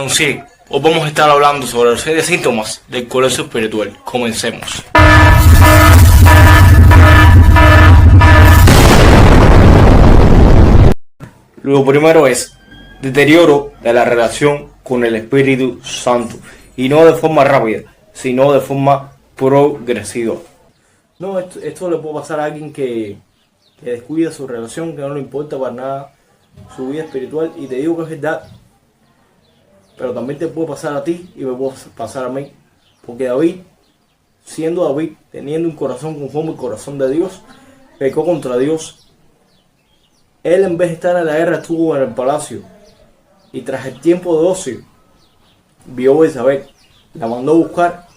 anuncié, hoy vamos a estar hablando sobre los 7 síntomas del colapso espiritual. Comencemos. Lo primero es deterioro de la relación con el Espíritu Santo, y no de forma rápida, sino de forma progresiva. No, esto le puede pasar a alguien que descuida su relación, que no le importa para nada su vida espiritual, y te digo que es verdad, pero también te puede pasar a ti y me puede pasar a mí, porque David, siendo David, teniendo un corazón conforme al corazón de Dios, pecó contra Dios. Él, en vez de estar en la guerra, estuvo en el palacio, y tras el tiempo de ocio vio a Isabel, la mandó a buscar,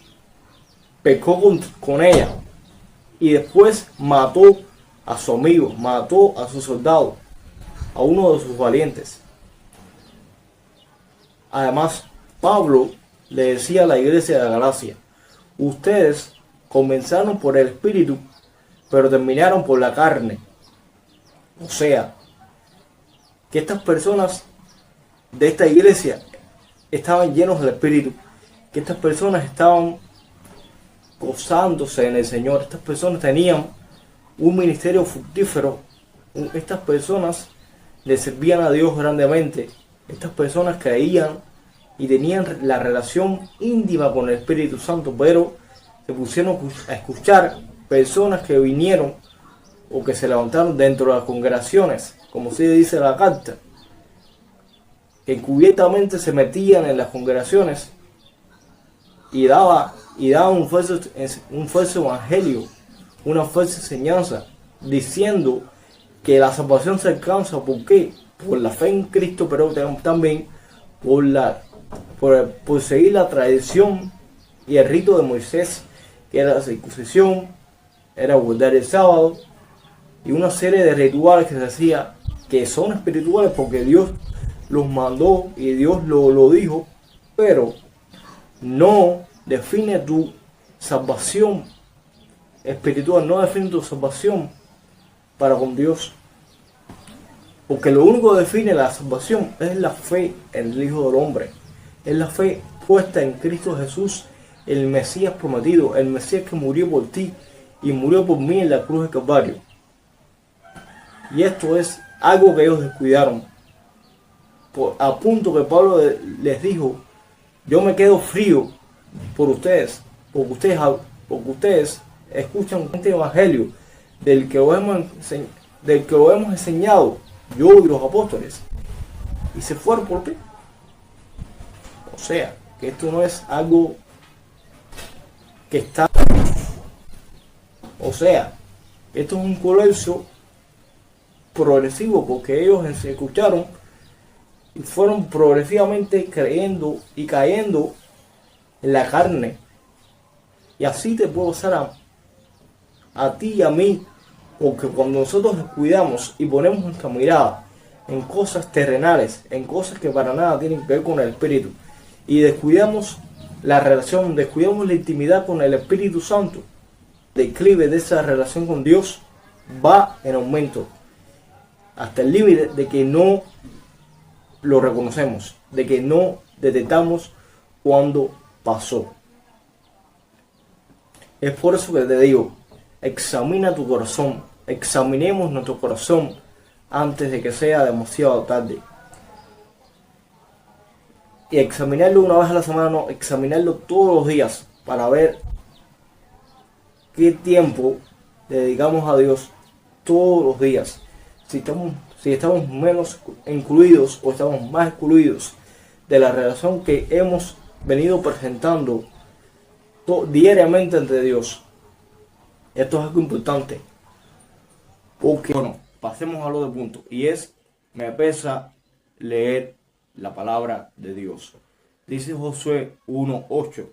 pecó con ella, y después mató a su amigo, mató a su soldado, a uno de sus valientes. Además, Pablo le decía a la iglesia de Galacia: ustedes comenzaron por el espíritu, pero terminaron por la carne. O sea, que estas personas de esta iglesia estaban llenos del espíritu, que estas personas estaban gozándose en el Señor, estas personas tenían un ministerio fructífero, estas personas le servían a Dios grandemente, estas personas creían y tenían la relación íntima con el Espíritu Santo, pero se pusieron a escuchar personas que vinieron o que se levantaron dentro de las congregaciones, como se dice en la carta, que encubiertamente se metían en las congregaciones y daban un falso evangelio, una falsa enseñanza, diciendo que la salvación se alcanza, ¿por qué? Por la fe en Cristo, pero también por seguir la tradición y el rito de Moisés, que era la circuncisión, era guardar el sábado, y una serie de rituales que se hacía, que son espirituales porque Dios los mandó y Dios lo dijo, pero no define tu salvación espiritual, no define tu salvación para con Dios. Porque lo único que define la salvación es la fe en el Hijo del Hombre. Es la fe puesta en Cristo Jesús, el Mesías prometido, el Mesías que murió por ti y murió por mí en la cruz de Calvario. Y esto es algo que ellos descuidaron. A punto que Pablo les dijo: yo me quedo frío por ustedes, porque ustedes escuchan este evangelio del que lo hemos enseñado yo y los apóstoles, y se fueron por ti. O sea, que esto no es algo que está, o sea, esto es un colapso progresivo, porque ellos se escucharon y fueron progresivamente creyendo y cayendo en la carne. Y así te puede pasar a ti y a mí, porque cuando nosotros descuidamos y ponemos nuestra mirada en cosas terrenales, en cosas que para nada tienen que ver con el Espíritu, y descuidamos la relación, descuidamos la intimidad con el Espíritu Santo, el declive de esa relación con Dios va en aumento, hasta el límite de que no lo reconocemos, de que no detectamos cuando pasó. Es por eso que te digo: examina tu corazón, examinemos nuestro corazón antes de que sea demasiado tarde. Y examinarlo una vez a la semana, no, examinarlo todos los días para ver qué tiempo le dedicamos a Dios todos los días. Si estamos menos incluidos o estamos más excluidos de la relación que hemos venido presentando diariamente ante Dios. Esto es algo importante, porque bueno, pasemos a lo de punto, y es: me pesa leer la palabra de Dios. Dice Josué 1:8: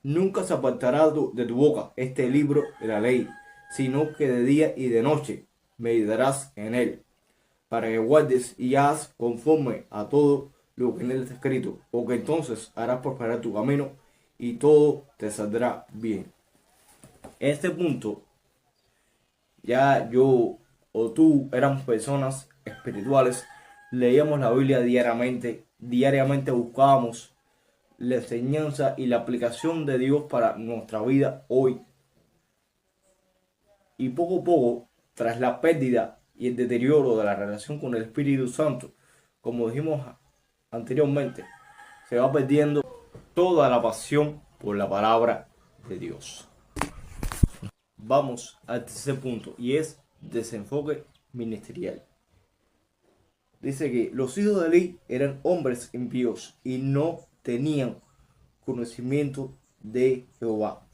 nunca se apartará de tu boca este libro de la ley, sino que de día y de noche meditarás en él, para que guardes y hagas conforme a todo lo que en él está escrito, porque entonces harás prosperar tu camino y todo te saldrá bien. En este punto, ya yo o tú éramos personas espirituales, leíamos la Biblia diariamente diariamente buscábamos la enseñanza y la aplicación de Dios para nuestra vida hoy. Y poco a poco, tras la pérdida y el deterioro de la relación con el Espíritu Santo, como dijimos anteriormente, se va perdiendo toda la pasión por la palabra de Dios. Vamos al tercer punto y es desenfoque ministerial. Dice que los hijos de Eli eran hombres impíos y no tenían conocimiento de Jehová.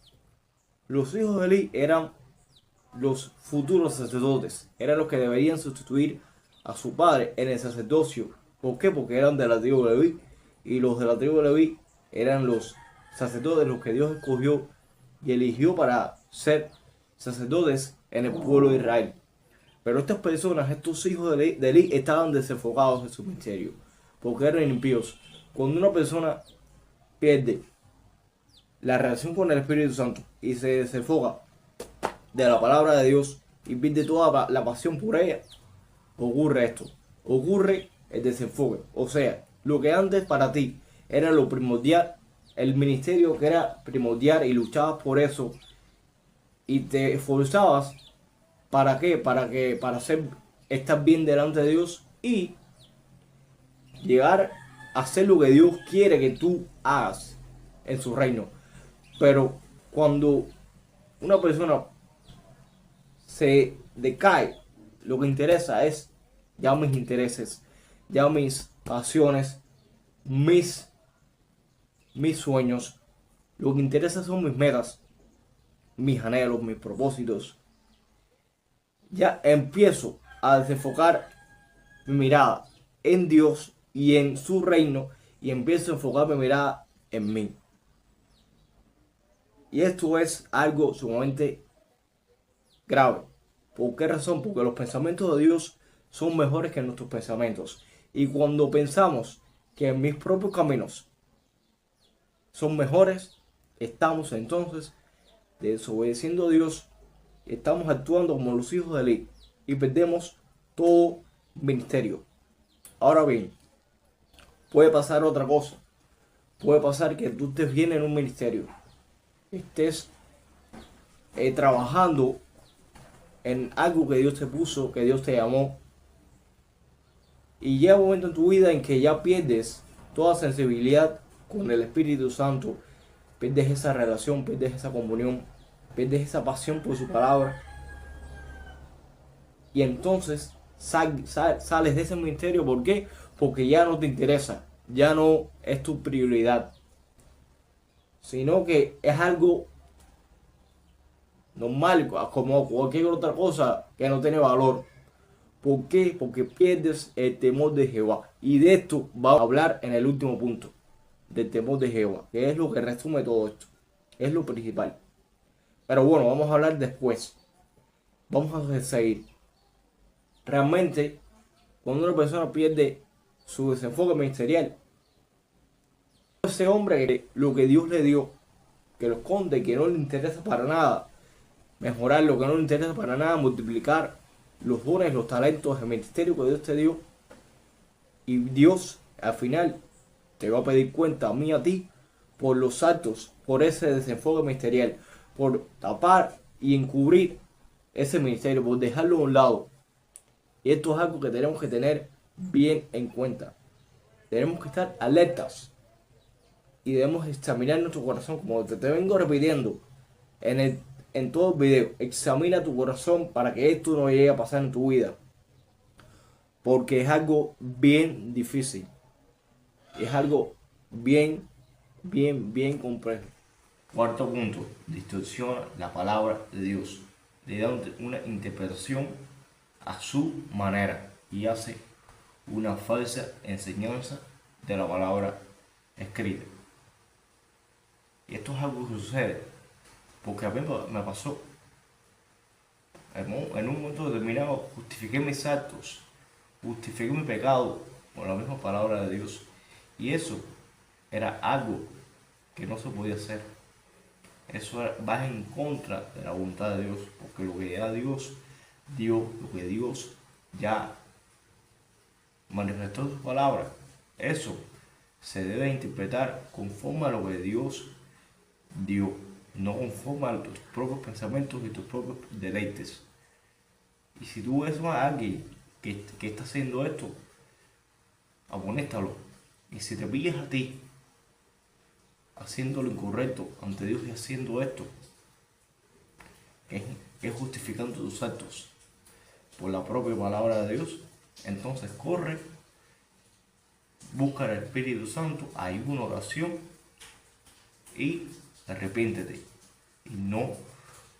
Los hijos de Eli eran los futuros sacerdotes, eran los que deberían sustituir a su padre en el sacerdocio. ¿Por qué? Porque eran de la tribu de Leví, y los de la tribu de Leví eran los sacerdotes, los que Dios escogió y eligió para ser sacerdotes en el pueblo de Israel. Pero estas personas, estos hijos de Eli, estaban desenfocados en su ministerio, porque eran impíos. Cuando una persona pierde la relación con el Espíritu Santo y se desenfoca de la palabra de Dios y pierde toda la pasión por ella, ocurre esto, ocurre el desenfoque. O sea, lo que antes para ti era lo primordial, el ministerio que era primordial y luchabas por eso y te esforzabas, ¿para qué? Para estar bien delante de Dios y llegar a hacer lo que Dios quiere que tú hagas en su reino. Pero cuando una persona se decae, lo que interesa es ya mis intereses, ya mis pasiones, mis sueños. Lo que interesa son mis metas, mis anhelos, mis propósitos. Ya empiezo a desenfocar mi mirada en Dios y en su reino y empiezo a enfocar mi mirada en mí. Y esto es algo sumamente grave. ¿Por qué razón? Porque los pensamientos de Dios son mejores que nuestros pensamientos. Y cuando pensamos que mis propios caminos son mejores, estamos entonces desobedeciendo a Dios, estamos actuando como los hijos de Eli y perdemos todo ministerio. Ahora bien, puede pasar otra cosa. Puede pasar que tú estés bien en un ministerio, estés trabajando en algo que Dios te puso, que Dios te llamó, y llega un momento en tu vida en que ya pierdes toda sensibilidad con el Espíritu Santo, pierdes esa relación, pierdes esa comunión, pierdes esa pasión por su palabra, y entonces sales de ese ministerio. ¿Por qué? Porque ya no te interesa, ya no es tu prioridad, sino que es algo normal, como cualquier otra cosa que no tiene valor. ¿Por qué? Porque pierdes el temor de Jehová. Y de esto vamos a hablar en el último punto, del temor de Jehová, que es lo que resume todo esto, es lo principal. Pero bueno, vamos a hablar después. Vamos a seguir. Realmente, cuando una persona pierde su desenfoque ministerial, ese hombre que lo que Dios le dio, que lo esconde, que no le interesa para nada mejorar, lo que no le interesa para nada multiplicar los dones, los talentos, el ministerio que Dios te dio, y Dios al final te va a pedir cuenta a mí, a ti, por los actos, por ese desenfoque ministerial, por tapar y encubrir ese ministerio, por dejarlo a un lado. Y esto es algo que tenemos que tener bien en cuenta. Tenemos que estar alertas y debemos examinar nuestro corazón, como te vengo repitiendo en todo el video. Examina tu corazón para que esto no llegue a pasar en tu vida, porque es algo bien difícil, es algo bien complejo. Cuarto punto: distorsiona la palabra de Dios, le da una interpretación a su manera y hace una falsa enseñanza de la palabra escrita. Y esto es algo que sucede porque a mí me pasó. En un momento determinado justifiqué mis actos, justifiqué mi pecado con la misma palabra de Dios, y eso era algo que no se podía hacer. Eso va en contra de la voluntad de Dios, porque lo que ya Dios dio, lo que Dios ya manifestó en su palabra, eso se debe interpretar conforme a lo que Dios dio, no conforme a tus propios pensamientos y tus propios deleites. Y si tú ves a alguien que está haciendo esto, amonéstalo. Y si te pillas a ti haciendo lo incorrecto ante Dios y haciendo esto, que es justificando tus actos por la propia palabra de Dios, entonces corre, busca al Espíritu Santo, hay una oración y arrepiéntete y no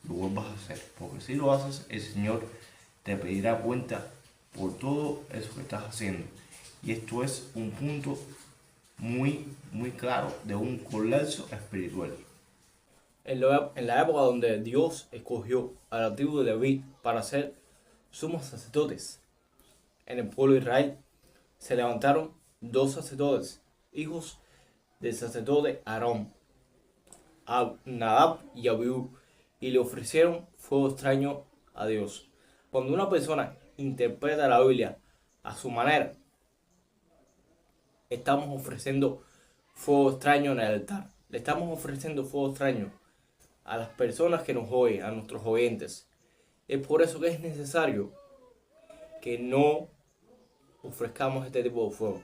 lo vuelvas a hacer, porque si lo haces, el Señor te pedirá cuenta por todo eso que estás haciendo. Y esto es un punto muy claro de un colapso espiritual. En la época donde Dios escogió a la tribu de Leví para ser sumos sacerdotes, en el pueblo de Israel se levantaron dos sacerdotes, hijos del sacerdote Aarón, Nadab y Abiú, y le ofrecieron fuego extraño a Dios. Cuando una persona interpreta la Biblia a su manera, estamos ofreciendo fuego extraño en el altar. Le estamos ofreciendo fuego extraño a las personas que nos oyen, a nuestros oyentes. Es por eso que es necesario que no ofrezcamos este tipo de fuego.